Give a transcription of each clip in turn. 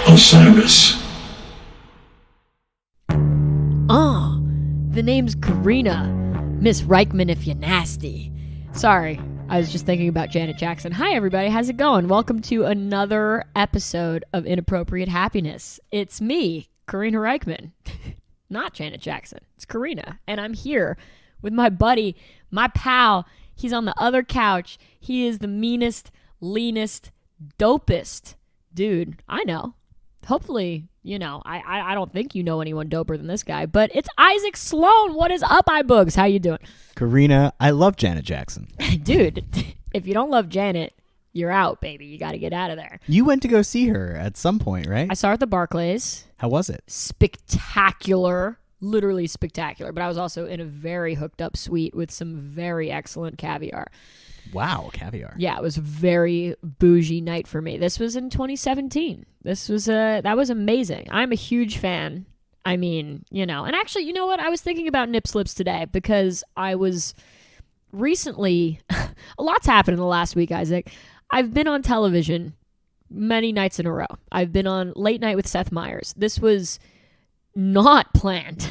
Osiris. Oh, the name's Karina. Miss Reichman if you're nasty. Sorry, I was just thinking about Janet Jackson. Hi, everybody. How's it going? Welcome to another episode of Inappropriate Happiness. It's me, Karina Reichman. Not Janet Jackson. It's Karina. And I'm here with my buddy, my pal. He's on the other couch. He is the meanest, leanest, dopest dude I know. Hopefully, you know, I don't think you know anyone doper than this guy, but it's Isaac Sloan. What is up, iBoogs? How you doing? Karina, I love Janet Jackson. Dude, if you don't love Janet, you're out, baby. You got to get out of there. You went to go see her at some point, right? I saw her at the Barclays. How was it? Spectacular. Literally spectacular. But I was also in a very hooked up suite with some very excellent caviar. Wow, caviar. Yeah, it was a very bougie night for me. This was in 2017. That was amazing. I'm a huge fan. I mean, you know, and actually, you know what? I was thinking about nip slips today because I was recently, a lot's happened in the last week, Isaac. I've been on television many nights in a row. I've been on Late Night with Seth Meyers. This was not planned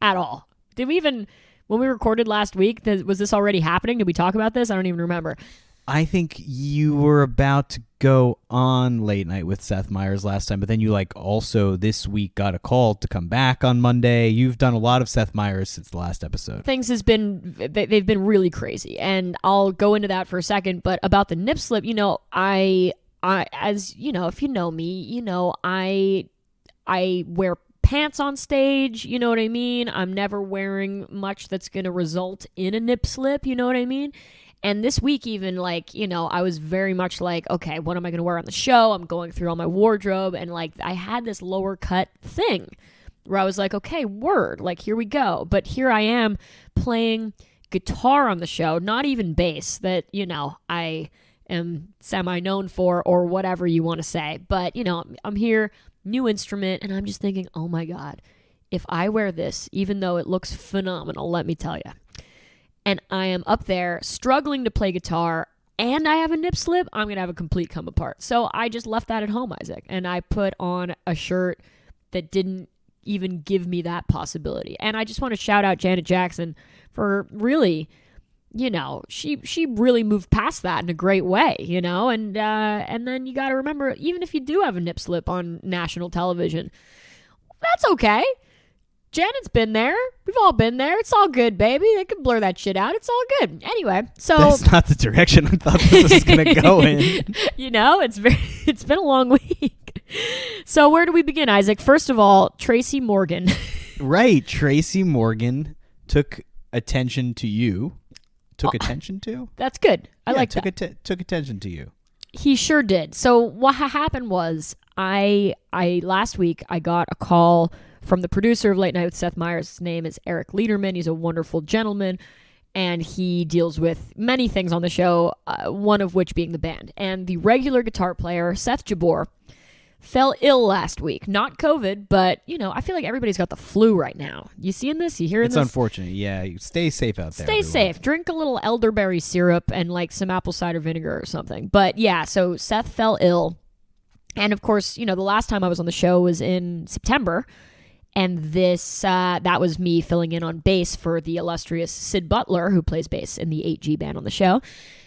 at all. Did we even, when we recorded last week, was this already happening? Did we talk about this? I don't even remember. I think you were about to go on Late Night with Seth Meyers last time, but then you also this week got a call to come back on Monday. You've done a lot of Seth Meyers since the last episode. Things they've been really crazy, and I'll go into that for a second. But about the nip slip, you know, I as you know, if you know me, you know, I wear pants on stage, you know what I mean? I'm never wearing much that's going to result in a nip slip, you know what I mean? And this week even, you know, I was very much like, okay, what am I going to wear on the show? I'm going through all my wardrobe, and I had this lower cut thing where I was like, okay, word, here we go. But here I am playing guitar on the show, not even bass, that, you know, I am semi-known for, or whatever you want to say. But, you know, I'm here, new instrument, and I'm just thinking, oh my God, if I wear this, even though it looks phenomenal, let me tell you, and I am up there struggling to play guitar, and I have a nip slip, I'm going to have a complete come apart. So I just left that at home, Isaac, and I put on a shirt that didn't even give me that possibility. And I just want to shout out Janet Jackson for really, you know, she really moved past that in a great way, you know, and then you got to remember, even if you do have a nip slip on national television, that's okay. Janet's been there. We've all been there. It's all good, baby. They can blur that shit out. It's all good. Anyway, so that's not the direction I thought this was going to go in. You know, it's been a long week. So where do we begin, Isaac? First of all, Tracy Morgan. Right, Tracy Morgan took attention to you. Took attention to? That's good. I like that. Took attention to you. He sure did. So what happened was, I last week I got a call from the producer of Late Night with Seth Meyers. His name is Eric Lederman. He's a wonderful gentleman, and he deals with many things on the show, one of which being the band. And the regular guitar player, Seth Jabor, fell ill last week. Not COVID, but, you know, I feel like everybody's got the flu right now. You seeing this? You hearing this? It's unfortunate. Yeah, stay safe out there. Stay safe. Drink a little elderberry syrup and some apple cider vinegar or something. But yeah, so Seth fell ill. And of course, you know, the last time I was on the show was in September. And this, that was me filling in on bass for the illustrious Sid Butler, who plays bass in the 8G band on the show.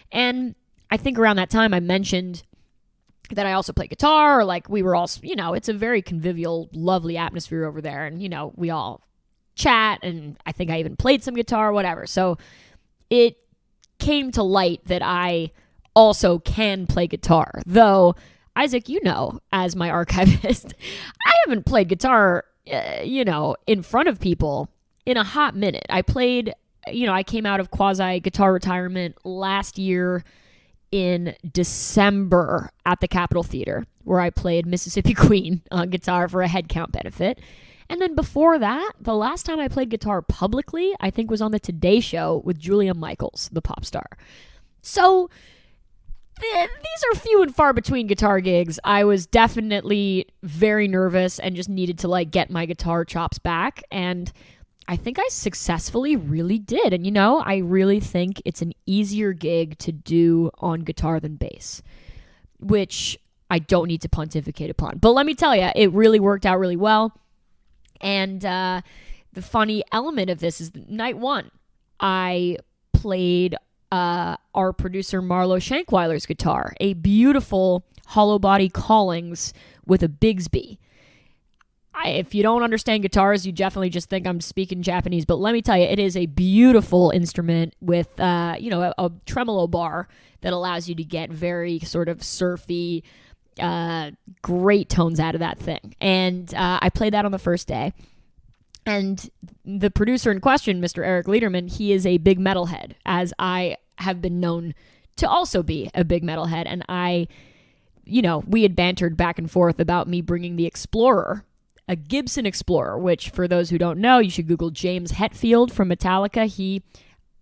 And I think around that time I mentioned that I also play guitar, or we were all, you know, it's a very convivial, lovely atmosphere over there. And, you know, we all chat, and I think I even played some guitar, whatever. So it came to light that I also can play guitar. Though, Isaac, you know, as my archivist, I haven't played guitar, you know, in front of people in a hot minute. I played, you know, I came out of quasi guitar retirement last year in December at the Capitol Theater, where I played Mississippi Queen on guitar for a headcount benefit. And then before that, the last time I played guitar publicly, I think was on the Today Show with Julia Michaels, the pop star. So these are few and far between guitar gigs. I was definitely very nervous and just needed to get my guitar chops back. And I think I successfully really did. And, you know, I really think it's an easier gig to do on guitar than bass, which I don't need to pontificate upon. But let me tell you, it really worked out really well. And the funny element of this is night one, I played our producer Marlo Shankweiler's guitar, a beautiful hollow body Collings with a Bigsby. If you don't understand guitars, you definitely just think I'm speaking Japanese. But let me tell you, it is a beautiful instrument with, a tremolo bar that allows you to get very sort of surfy, great tones out of that thing. And I played that on the first day. And the producer in question, Mr. Eric Lederman, he is a big metalhead, as I have been known to also be a big metalhead. And we had bantered back and forth about me bringing the Explorer, a Gibson Explorer, which for those who don't know, you should Google James Hetfield from Metallica. He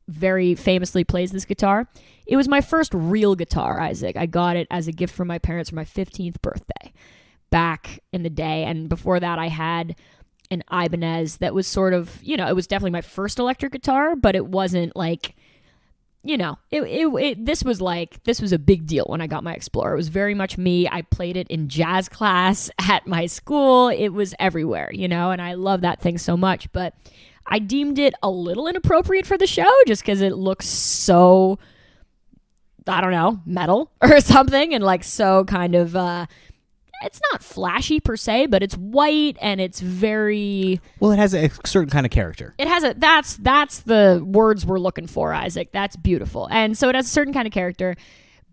very famously plays this guitar. It was my first real guitar, Isaac. I got it as a gift from my parents for my 15th birthday back in the day. And before that, I had an Ibanez that was sort of, it was definitely my first electric guitar, but it wasn't like, this was a big deal when I got my Explorer. It was very much me. I played it in jazz class at my school. It was everywhere, and I love that thing so much. But I deemed it a little inappropriate for the show just because it looks so, I don't know, metal or something, and like so kind of, it's not flashy per se, but it's white and it's very... Well, it has a certain kind of character. It has that's the words we're looking for, Isaac. That's beautiful. And so it has a certain kind of character,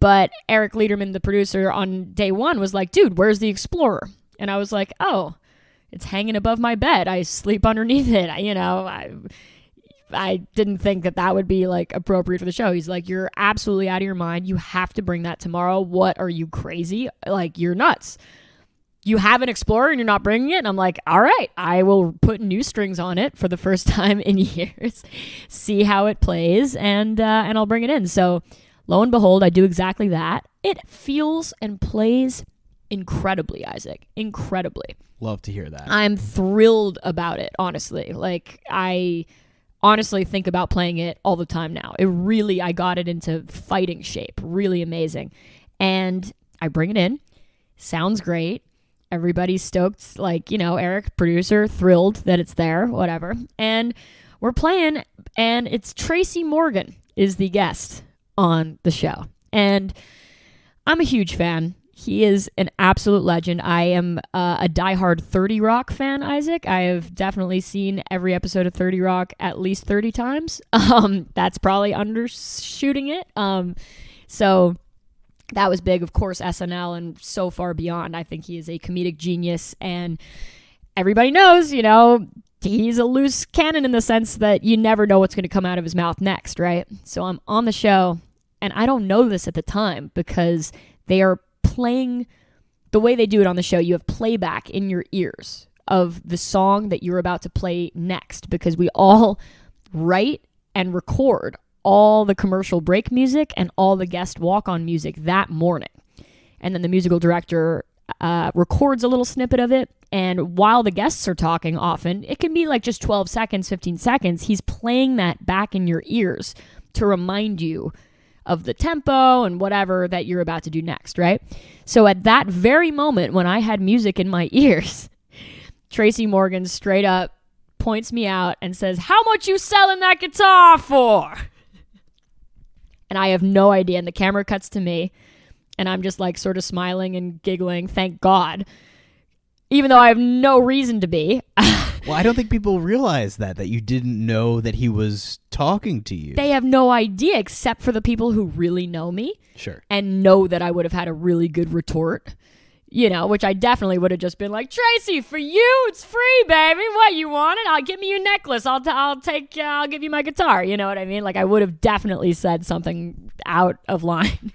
but Eric Lederman, the producer, on day one was like, dude, where's the Explorer? And I was like, oh, it's hanging above my bed. I sleep underneath it. I didn't think that would be like appropriate for the show. He's like, you're absolutely out of your mind. You have to bring that tomorrow. What, are you crazy? Like, you're nuts. You have an Explorer and you're not bringing it? And I'm like, all right, I will put new strings on it for the first time in years, see how it plays, and I'll bring it in. So lo and behold, I do exactly that. It feels and plays incredibly, Isaac. Incredibly. Love to hear that. I'm thrilled about it, honestly. Like, I honestly think about playing it all the time now. I got it into fighting shape. Really amazing. And I bring it in. Sounds great. Everybody's stoked, like, Eric, producer, thrilled that it's there, whatever. And we're playing, and it's Tracy Morgan is the guest on the show. And I'm a huge fan. He is an absolute legend. I am a diehard 30 Rock fan, Isaac. I have definitely seen every episode of 30 Rock at least 30 times. That's probably undershooting it. So that was big. Of course, SNL and so far beyond. I think he is a comedic genius. And everybody knows, he's a loose cannon in the sense that you never know what's going to come out of his mouth next, right? So I'm on the show, and I don't know this at the time because they are playing the way they do it on the show. You have playback in your ears of the song that you're about to play next, because we all write and record all the commercial break music and all the guest walk-on music that morning. And then the musical director records a little snippet of it, and while the guests are talking, often it can be like just 12 seconds, 15 seconds, he's playing that back in your ears to remind you of the tempo and whatever that you're about to do next, right? So at that very moment when I had music in my ears, Tracy Morgan straight up points me out and says, "How much you selling that guitar for?" And I have no idea. And the camera cuts to me, and I'm just like sort of smiling and giggling, thank God, even though I have no reason to be. Well, I don't think people realize that you didn't know that he was talking to you. They have no idea, except for the people who really know me. Sure. And know that I would have had a really good retort, which I definitely would have just been like, Tracy, for you, it's free, baby. What, you want it? Give me your necklace. I'll give you my guitar. You know what I mean? Like, I would have definitely said something out of line.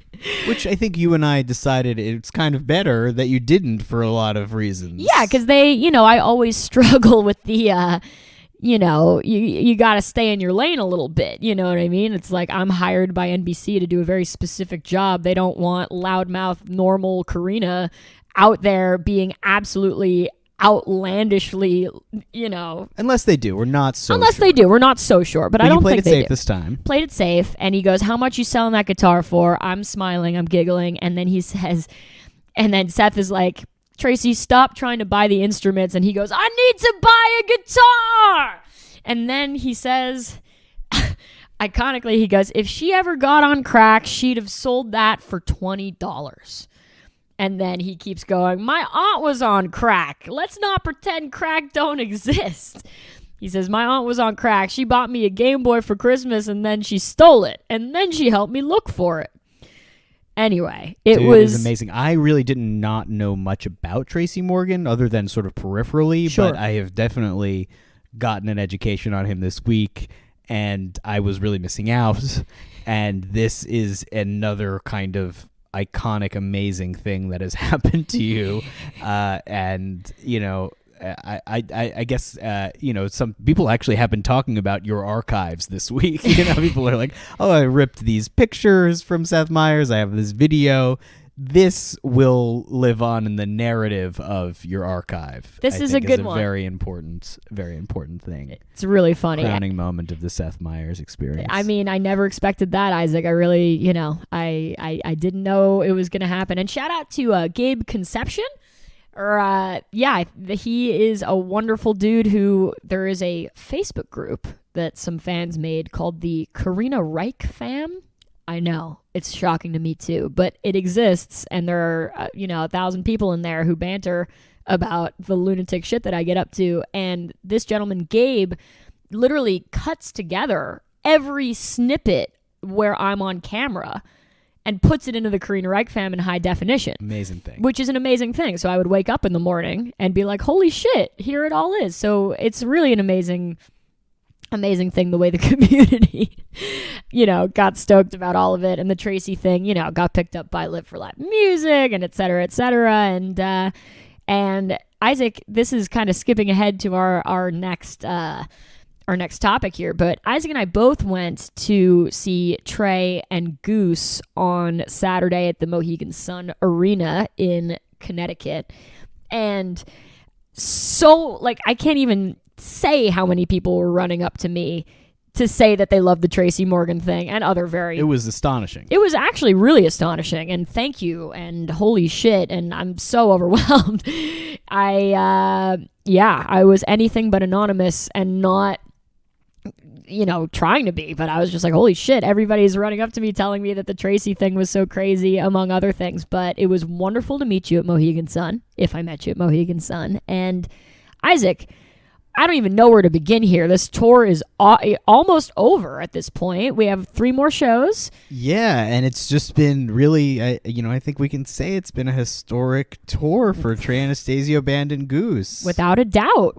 Which I think you and I decided it's kind of better that you didn't for a lot of reasons. Yeah, because I always struggle with the, you got to stay in your lane a little bit. You know what I mean? It's like I'm hired by NBC to do a very specific job. They don't want loudmouth, normal Karina out there being absolutely outlandishly, Unless they do. We're not so Unless sure. they do. We're not so sure. But I don't think they do. Played it safe this time. Played it safe. And he goes, "How much you selling that guitar for?" I'm smiling. I'm giggling. And then he says, And then Seth is like, Tracy, stop trying to buy the instruments. And he goes, I need to buy a guitar. And then he says, iconically, he goes, if she ever got on crack, she'd have sold that for $20. And then he keeps going, my aunt was on crack. Let's not pretend crack don't exist. He says, my aunt was on crack. She bought me a Game Boy for Christmas and then she stole it. And then she helped me look for it. Anyway, it was amazing. I really did not know much about Tracy Morgan other than sort of peripherally, Sure. but I have definitely gotten an education on him this week, and I was really missing out. And this is another kind of iconic, amazing thing that has happened to you. And, you know, I guess, you know, some people actually have been talking about your archives this week. You know, people are like, oh, I ripped these pictures from Seth Meyers. I have this video. This will live on in the narrative of your archive. This is a good one. Very important thing. It's really funny. Crowning moment of the Seth Meyers experience. I mean, I never expected that, Isaac. I really, you know, I didn't know it was going to happen. And shout out to Gabe Conception. He is a wonderful dude who there is a Facebook group that some fans made called the Karina Reich fam. I know it's shocking to me too, but it exists, and there are 1,000 people in there who banter about the lunatic shit that I get up to. And this gentleman Gabe literally cuts together every snippet where I'm on camera and puts it into the Karina Reich fam in high definition. Amazing thing. Which is an amazing thing. So I would wake up in the morning and be like, holy shit, here it all is. So it's really an amazing thing, the way the community, you know, got stoked about all of it. And the Tracy thing, you know, got picked up by Live for Live Music and et cetera, et cetera. And Isaac, this is kind of skipping ahead to our next topic here, but Isaac and I both went to see Trey and Goose on Saturday at the Mohegan Sun Arena in Connecticut. And so, like, I can't even say how many people were running up to me to say that they loved the Tracy Morgan thing and other It was astonishing. It was actually really astonishing, and thank you, and holy shit, and I'm so overwhelmed. I was anything but anonymous and not, you know, trying to be, but I was just like, holy shit, everybody's running up to me telling me that the Tracy thing was so crazy, among other things. But it was wonderful to meet you at Mohegan Sun, if I met you at Mohegan Sun. And Isaac, I don't even know where to begin here. This tour is almost over at this point. We have 3 more shows. Yeah, and it's just been really, I think we can say it's been a historic tour for Trey Anastasio Band and Goose. Without a doubt.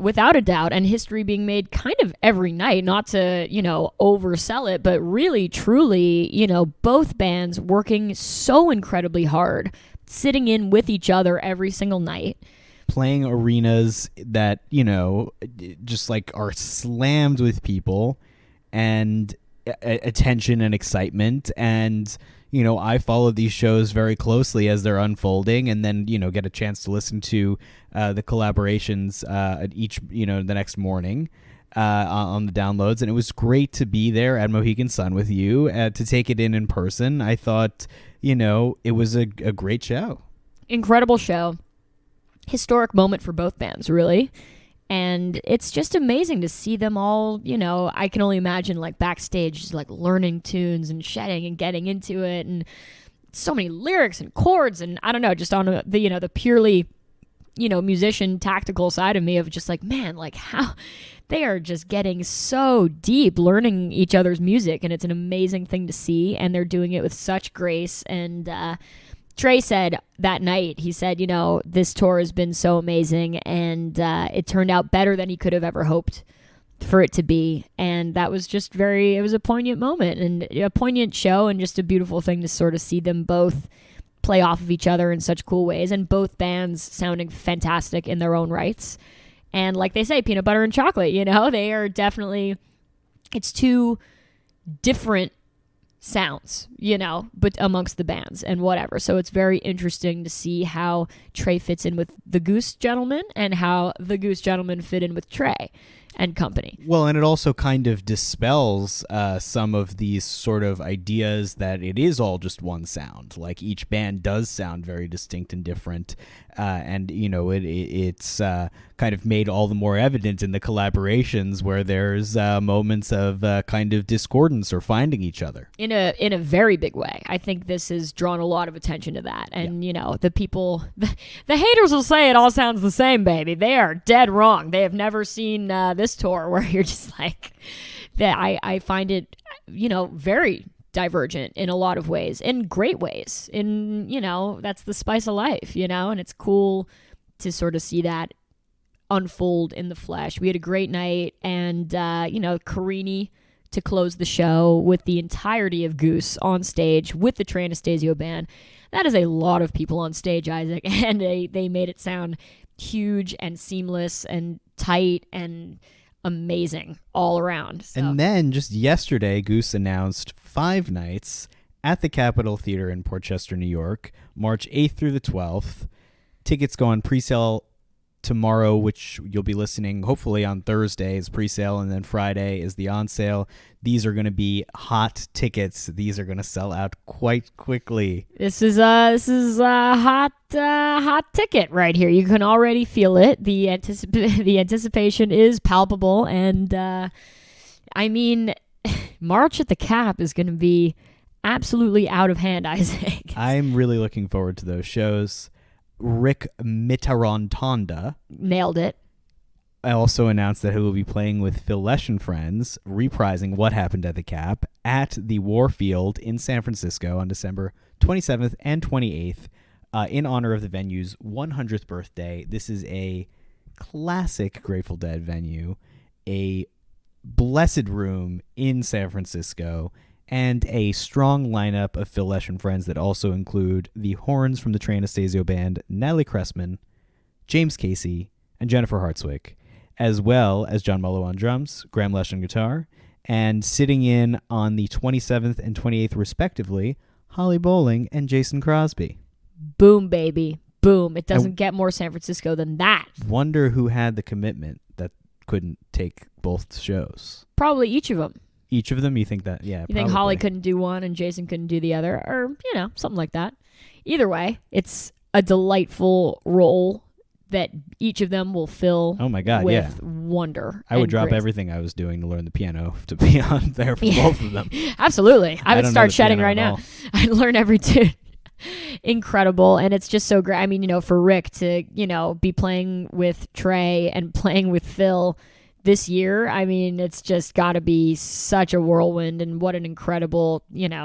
And history being made kind of every night, not to, you know, oversell it, but really, truly, you know, both bands working so incredibly hard, sitting in with each other every single night. Playing arenas that, you know, just like are slammed with people and attention and excitement. And, you know, I follow these shows very closely as they're unfolding, and then, you know, get a chance to listen to the collaborations at each, you know, the next morning on the downloads. And it was great to be there at Mohegan Sun with you to take it in person. I thought, you know, it was a great show. Incredible show. Historic moment for both bands, really. And it's just amazing to see them all, you know, I can only imagine like backstage, just like learning tunes and shedding and getting into it, and so many lyrics and chords, and I don't know, just on the, you know, the purely, you know, musician tactical side of me of just like, man, like how they are just getting so deep learning each other's music, and it's an amazing thing to see, and they're doing it with such grace. And Trey said that night, he said, you know, this tour has been so amazing, and it turned out better than he could have ever hoped for it to be. And that was just it was a poignant moment and a poignant show, and just a beautiful thing to sort of see them both play off of each other in such cool ways, and both bands sounding fantastic in their own rights. And like they say, peanut butter and chocolate, you know, they are definitely, it's 2 different sounds, you know, but amongst the bands and whatever. So it's very interesting to see how Trey fits in with the Goose gentleman and how the Goose gentleman fit in with Trey. and company. Well, and it also kind of dispels some of these sort of ideas that it is all just one sound. Like each band does sound very distinct and different, and it's kind of made all the more evident in the collaborations where there's moments of kind of discordance or finding each other in a very big way. I think this has drawn a lot of attention to that, and the people, the haters will say it all sounds the same, baby. They are dead wrong. They have never seen this tour where you're just like that. I find it very divergent in a lot of ways, in great ways, that's the spice of life, and it's cool to sort of see that unfold in the flesh. We had a great night, and Karina to close the show with the entirety of Goose on stage with the Trey Anastasio Band. That is a lot of people on stage, Isaac, and they made it sound huge and seamless and tight and amazing all around. So. And then just yesterday, Goose announced 5 nights at the Capitol Theater in Port Chester, New York, March 8th through the 12th. Tickets go on pre-sale tomorrow, which you'll be listening hopefully on Thursday is pre-sale, and then Friday is the on sale. These are going to be hot tickets. These are going to sell out quite quickly. This is a hot ticket right here. You can already feel it. The anticipation is palpable, and March at the Cap is going to be absolutely out of hand, Isaac. I'm really looking forward to those shows. Rick Mitarantonda nailed it. I also announced that he will be playing with Phil Lesh and Friends, reprising What Happened at the Cap at the Warfield in San Francisco on December 27th and 28th in honor of the venue's 100th birthday. This is a classic Grateful Dead venue, a blessed room in San Francisco, and a strong lineup of Phil Lesh and Friends that also include the horns from the Trey Anastasio Band, Natalie Cressman, James Casey, and Jennifer Hartswick, as well as John Mullow on drums, Graham Lesh on guitar, and sitting in on the 27th and 28th respectively, Holly Bowling and Jason Crosby. Boom, baby. Boom. It doesn't get more San Francisco than that. Wonder who had the commitment that couldn't take both shows. Probably each of them. Each of them? You think that? Yeah, You think Holly couldn't do one and Jason couldn't do the other? Or, something like that. Either way, it's a delightful role that each of them will fill with wonder. I would drop everything I was doing to learn the piano to be on there for both of them. Absolutely. I would start shedding right now. I'd learn every tune. Incredible. And it's just so great. For Rick to, be playing with Trey and playing with Phil this year, it's just got to be such a whirlwind, and what an incredible, he's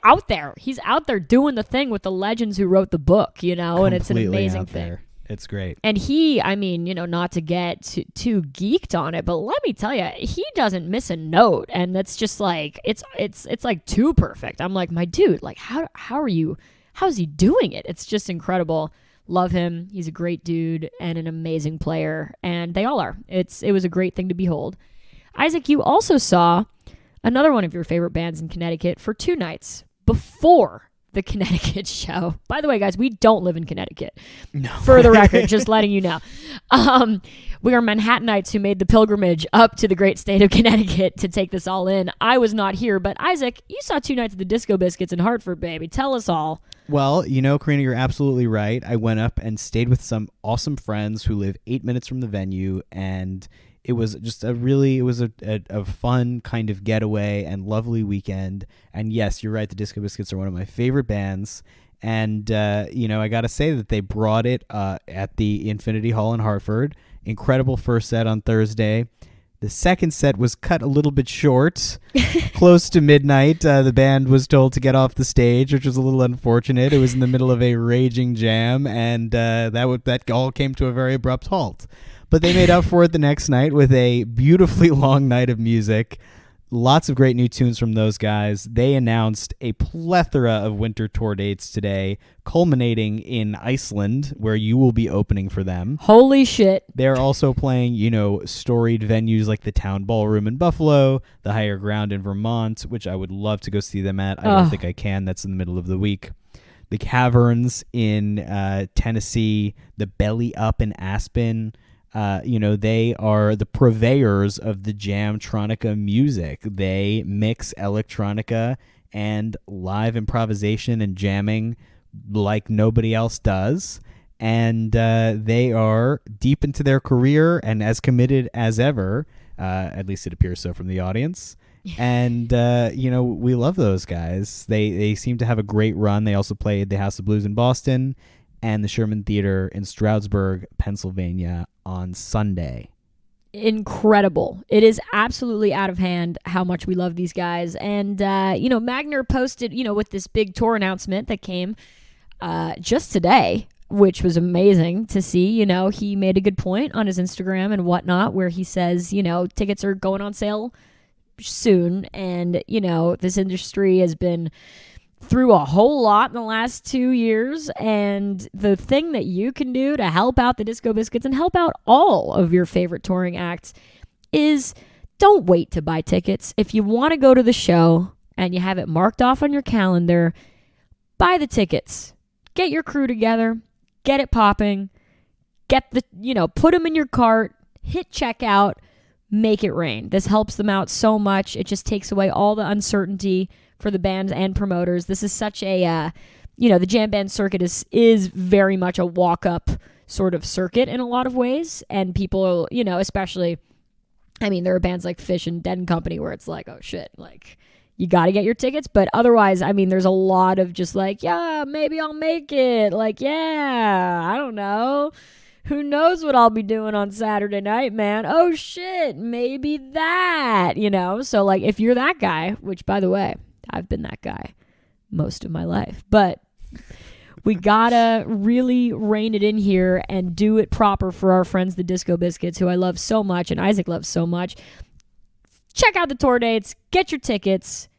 out there. He's out there doing the thing with the legends who wrote the book, and it's an amazing thing. There. It's great. And he, not to get too geeked on it, but let me tell you, he doesn't miss a note, and that's just like it's like too perfect. I'm like, my dude, like how's he doing it? It's just incredible. Love him. He's a great dude and an amazing player, and they all are. It was a great thing to behold. Isaac, you also saw another one of your favorite bands in Connecticut for 2 nights before the Connecticut show. By the way, guys, we don't live in Connecticut. No. For the record, just letting you know. We are Manhattanites who made the pilgrimage up to the great state of Connecticut to take this all in. I was not here, but Isaac, you saw 2 nights of the Disco Biscuits in Hartford, baby. Tell us all. Well, Karina, you're absolutely right. I went up and stayed with some awesome friends who live 8 minutes from the venue, and it was just a fun kind of getaway and lovely weekend. And yes, you're right. The Disco Biscuits are one of my favorite bands. And, I got to say that they brought it at the Infinity Hall in Hartford. Incredible first set on Thursday. The second set was cut a little bit short, close to midnight. The band was told to get off the stage, which was a little unfortunate. It was in the middle of a raging jam, and that all came to a very abrupt halt. But they made up for it the next night with a beautifully long night of music. Lots of great new tunes from those guys. They announced a plethora of winter tour dates today, culminating in Iceland, where you will be opening for them. Holy shit. They're also playing, storied venues like the Town Ballroom in Buffalo, the Higher Ground in Vermont, which I would love to go see them at. I don't think I can. That's in the middle of the week. the Caverns in Tennessee, the Belly Up in Aspen. They are the purveyors of the Jamtronica music. They mix electronica and live improvisation and jamming like nobody else does. And they are deep into their career and as committed as ever. At least it appears so from the audience. And, we love those guys. They seem to have a great run. They also played the House of Blues in Boston and the Sherman Theater in Stroudsburg, Pennsylvania on Sunday. Incredible. It is absolutely out of hand how much we love these guys. And, Magner posted, with this big tour announcement that came just today, which was amazing to see. He made a good point on his Instagram and whatnot where he says, tickets are going on sale soon. And, this industry has been through a whole lot in the last 2 years, and the thing that you can do to help out the Disco Biscuits and help out all of your favorite touring acts is don't wait to buy tickets. If you want to go to the show and you have it marked off on your calendar, buy the tickets. Get your crew together, get it popping, put them in your cart, hit checkout, make it rain. This helps them out so much. It just takes away all the uncertainty for the bands and promoters. This is such a, the jam band circuit is very much a walk-up sort of circuit in a lot of ways. And people, especially, there are bands like Fish and Dead and Company where it's like, oh shit, like, you got to get your tickets. But otherwise, there's a lot of just like, yeah, maybe I'll make it. Like, yeah, I don't know. Who knows what I'll be doing on Saturday night, man? Oh shit, maybe that, So like, if you're that guy, which by the way, I've been that guy most of my life, but we gotta really rein it in here and do it proper for our friends, the Disco Biscuits, who I love so much and Isaac loves so much. Check out the tour dates, get your tickets,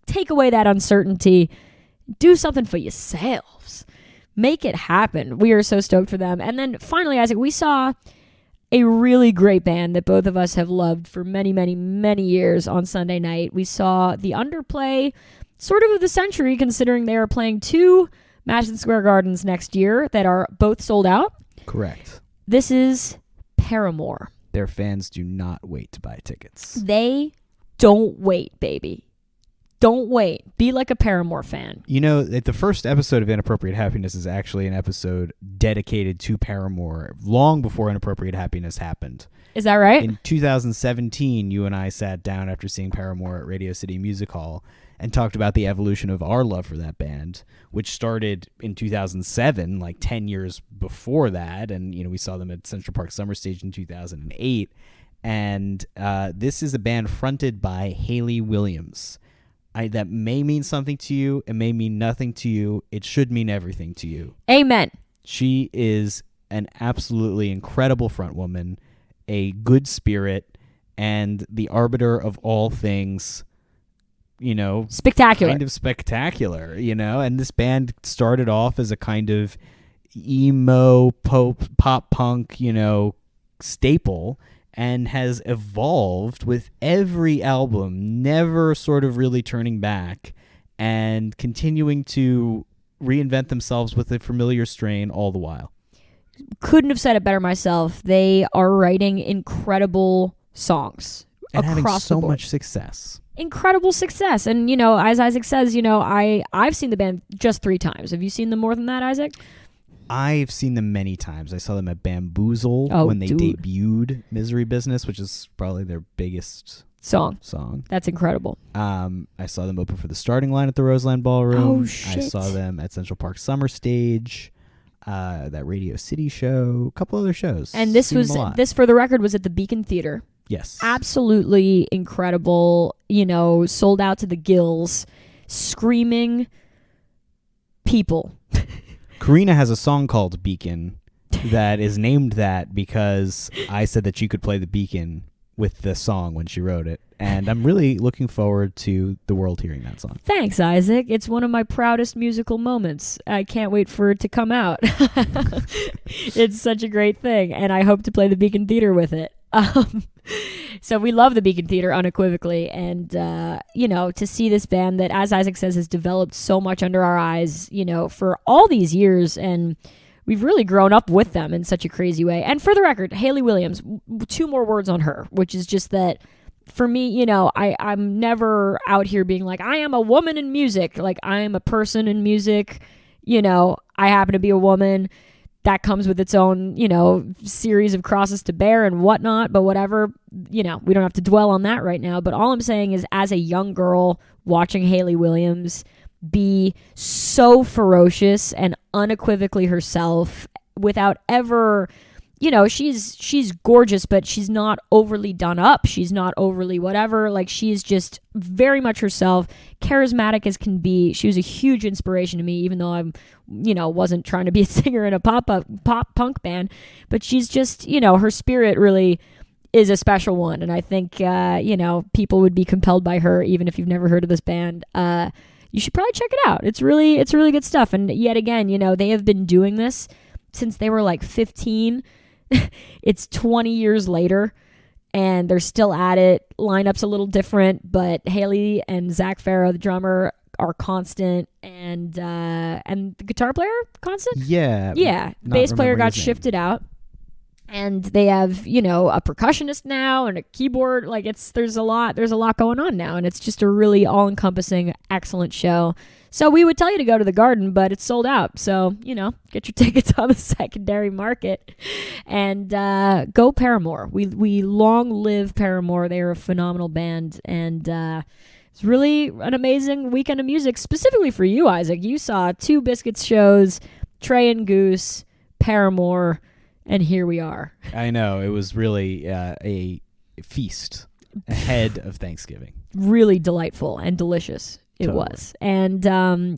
take away that uncertainty, do something for yourselves. Make it happen. We are so stoked for them. And then finally, Isaac, we saw a really great band that both of us have loved for many, many, many years on Sunday night. We saw the underplay sort of the century, considering they are playing 2 Madison Square Gardens next year that are both sold out. Correct. This is Paramore. Their fans do not wait to buy tickets. They don't wait, baby. Don't wait. Be like a Paramore fan. The first episode of Inappropriate Happiness is actually an episode dedicated to Paramore long before Inappropriate Happiness happened. Is that right? In 2017, you and I sat down after seeing Paramore at Radio City Music Hall and talked about the evolution of our love for that band, which started in 2007, like 10 years before that. And, we saw them at Central Park Summer Stage in 2008. And this is a band fronted by Hayley Williams. That may mean something to you. It may mean nothing to you. It should mean everything to you. Amen. She is an absolutely incredible frontwoman, a good spirit, and the arbiter of all things, spectacular. Kind of spectacular, And this band started off as a kind of emo, pop punk, staple, and has evolved with every album, never sort of really turning back and continuing to reinvent themselves with a familiar strain all the while. Couldn't have said it better myself. They are writing incredible songs and across having so the board. Much success. Incredible success. And, as Isaac says, I've seen the band just 3 times. Have you seen them more than that, Isaac? I've seen them many times. I saw them at Bamboozle when they debuted Misery Business, which is probably their biggest song. That's incredible. I saw them open for the Starting Line at the Roseland Ballroom. Oh, shit. I saw them at Central Park Summer Stage, that Radio City show, a couple other shows. And this for the record, was at the Beacon Theater. Yes. Absolutely incredible, sold out to the gills, screaming people. Karina has a song called Beacon that is named that because I said that you could play the Beacon with the song when she wrote it. And I'm really looking forward to the world hearing that song. Thanks, Isaac. It's one of my proudest musical moments. I can't wait for it to come out. It's such a great thing, and I hope to play the Beacon Theater with it. Um, so we love the Beacon Theater unequivocally. And, to see this band that, as Isaac says, has developed so much under our eyes, for all these years. And we've really grown up with them in such a crazy way. And for the record, Hayley Williams, 2 more words on her, which is just that for me, I'm never out here being like, I am a woman in music. Like, I am a person in music. I happen to be a woman. That comes with its own, series of crosses to bear and whatnot. But whatever, we don't have to dwell on that right now. But all I'm saying is, as a young girl watching Hayley Williams be so ferocious and unequivocally herself without ever... she's gorgeous, but she's not overly done up. She's not overly whatever. Like, she's just very much herself, charismatic as can be. She was a huge inspiration to me, even though I'm, wasn't trying to be a singer in a pop punk band. But she's just, her spirit really is a special one. And I think, people would be compelled by her, even if you've never heard of this band. You should probably check it out. It's really good stuff. And yet again, they have been doing this since they were like 15. It's 20 years later, and they're still at it. Lineup's a little different, but Hayley and Zach Farrow, the drummer, are constant, and the guitar player constant. Yeah. The bass player got shifted out, and they have a percussionist now and a keyboard. Like, there's a lot going on now, and it's just a really all-encompassing, excellent show. So we would tell you to go to the Garden, but it's sold out. So, get your tickets on the secondary market and go Paramore. We long live Paramore. They are a phenomenal band, and it's really an amazing weekend of music, specifically for you, Isaac. You saw 2 Biscuits shows, Trey and Goose, Paramore, and here we are. I know. It was really a feast ahead of Thanksgiving. Really delightful and delicious. It was. And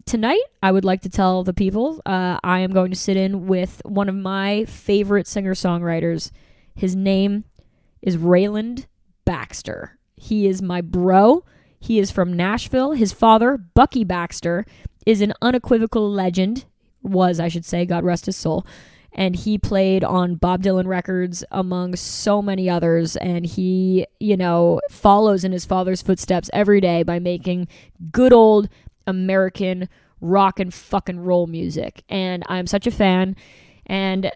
tonight, I would like to tell the people I am going to sit in with one of my favorite singer-songwriters. His name is Rayland Baxter. He is my bro. He is from Nashville. His father, Bucky Baxter, is an unequivocal legend. Was, I should say, God rest his soul. And he played on Bob Dylan records among so many others. And he, follows in his father's footsteps every day by making good old American rock and fucking roll music. And I'm such a fan. And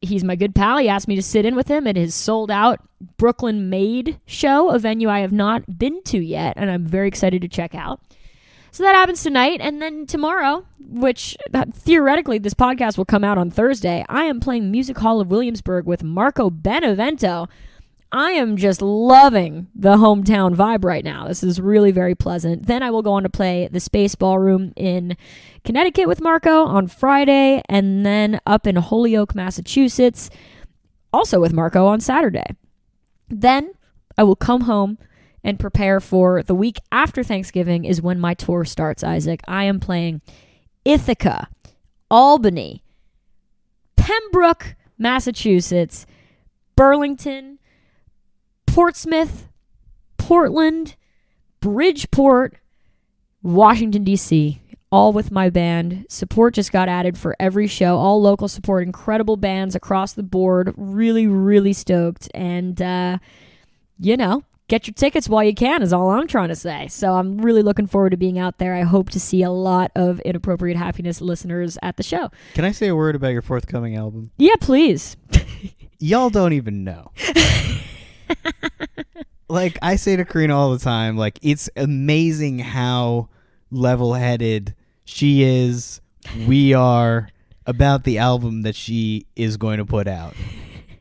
he's my good pal. He asked me to sit in with him at his sold out Brooklyn Made show, a venue I have not been to yet. And I'm very excited to check out. So that happens tonight, and then tomorrow, which theoretically this podcast will come out on Thursday, I am playing Music Hall of Williamsburg with Marco Benevento. I am just loving the hometown vibe right now. This is really very pleasant. Then I will go on to play the Space Ballroom in Connecticut with Marco on Friday, and then up in Holyoke, Massachusetts, also with Marco on Saturday. Then I will come home and prepare for the week after Thanksgiving is when my tour starts, Isaac. I am playing Ithaca, Albany, Pembroke, Massachusetts, Burlington, Portsmouth, Portland, Bridgeport, Washington, D.C., all with my band. Support just got added for every show. All local support, incredible bands across the board. Really, really stoked. And, get your tickets while you can is all I'm trying to say. So I'm really looking forward to being out there. I hope to see a lot of Inappropriate Happiness listeners at the show. Can I say a word about your forthcoming album? Yeah, please. Y'all don't even know. Like, I say to Karina all the time, like, it's amazing how level-headed she is, we are, about the album that she is going to put out.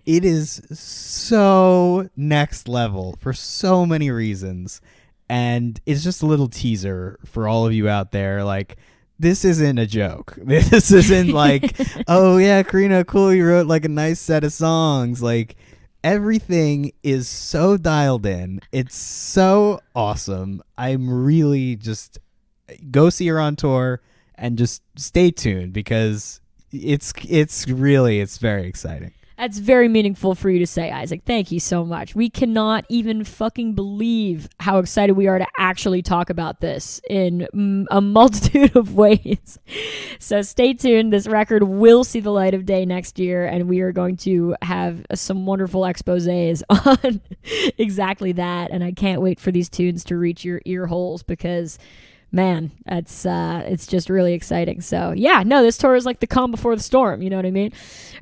It is so next level for so many reasons. And it's just a little teaser for all of you out there. Like, this isn't a joke. This isn't like, oh, yeah, Karina, cool, you wrote like a nice set of songs. Like, everything is so dialed in. It's so awesome. I'm really just, go see her on tour and just stay tuned because it's very exciting. That's very meaningful for you to say, Isaac. Thank you so much. We cannot even fucking believe how excited we are to actually talk about this in a multitude of ways. So stay tuned. This record will see the light of day next year, and we are going to have some wonderful exposés on exactly that. And I can't wait for these tunes to reach your ear holes because, man, it's just really exciting. So yeah, no, this tour is like the calm before the storm. You know what I mean?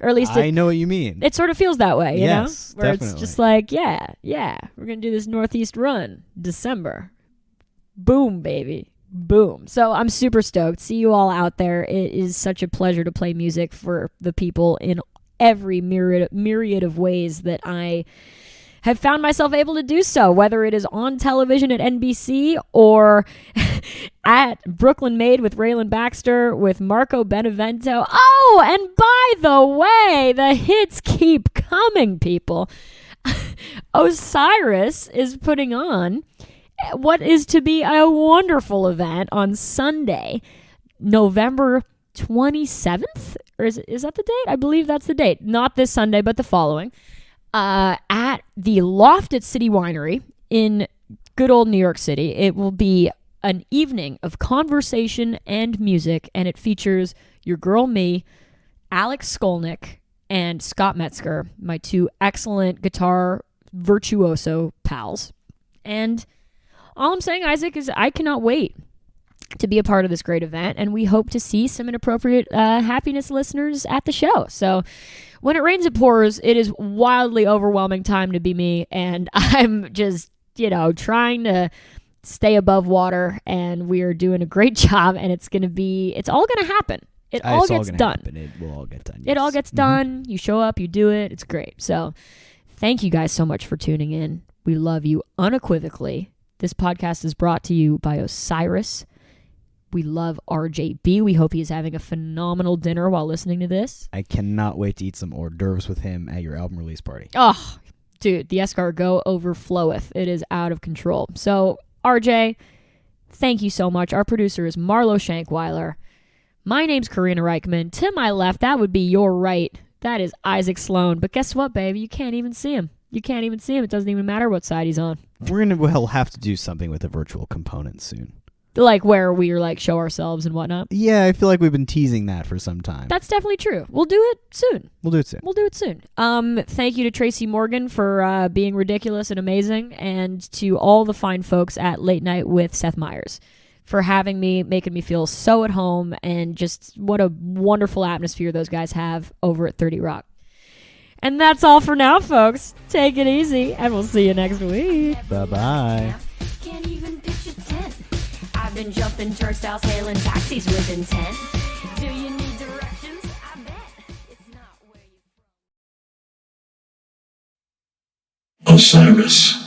Or at least I know what you mean. It sort of feels that way, you know? Where definitely. It's just like, yeah, we're going to do this Northeast run, December. Boom, baby. Boom. So I'm super stoked. See you all out there. It is such a pleasure to play music for the people in every myriad of ways that I have found myself able to do so, whether it is on television at NBC or at Brooklyn Made with Raylan Baxter, with Marco Benevento. Oh, and by the way, the hits keep coming, people. Osiris is putting on what is to be a wonderful event on Sunday, November 27th? Or is that the date? I believe that's the date. Not this Sunday, but the following. At the Loft at City Winery in good old New York City. It will be an evening of conversation and music, and it features your girl me, Alex Skolnick, and Scott Metzger, my two excellent guitar virtuoso pals. And all I'm saying, Isaac, is I cannot wait to be a part of this great event, and we hope to see some inappropriate happiness listeners at the show. So when it rains, it pours. It is wildly overwhelming time to be me, and I'm just, trying to stay above water, and we are doing a great job, and it's all going to happen. It all gets done. It will all get done. It all gets done. You show up, you do it. It's great. So thank you guys so much for tuning in. We love you unequivocally. This podcast is brought to you by Osiris. We love RJB. We hope he is having a phenomenal dinner while listening to this. I cannot wait to eat some hors d'oeuvres with him at your album release party. Oh, dude, the escargot overfloweth. It is out of control. So, RJ, thank you so much. Our producer is Marlo Shankweiler. My name's Karina Reichman. To my left, that would be your right. That is Isaac Sloan. But guess what, baby? You can't even see him. You can't even see him. It doesn't even matter what side he's on. We'll have to do something with a virtual component soon. Like where we show ourselves and whatnot. Yeah, I feel like we've been teasing that for some time. That's definitely true. We'll do it soon. We'll do it soon. Thank you to Tracy Morgan for being ridiculous and amazing, and to all the fine folks at Late Night with Seth Meyers for having me, making me feel so at home, and just what a wonderful atmosphere those guys have over at 30 Rock. And that's all for now, folks. Take it easy, and we'll see you next week. Bye-bye. Can't even pitch a tent. I've been jumping turnstiles, hailing taxis with intent. Do you need directions? I bet it's not where you... Osiris.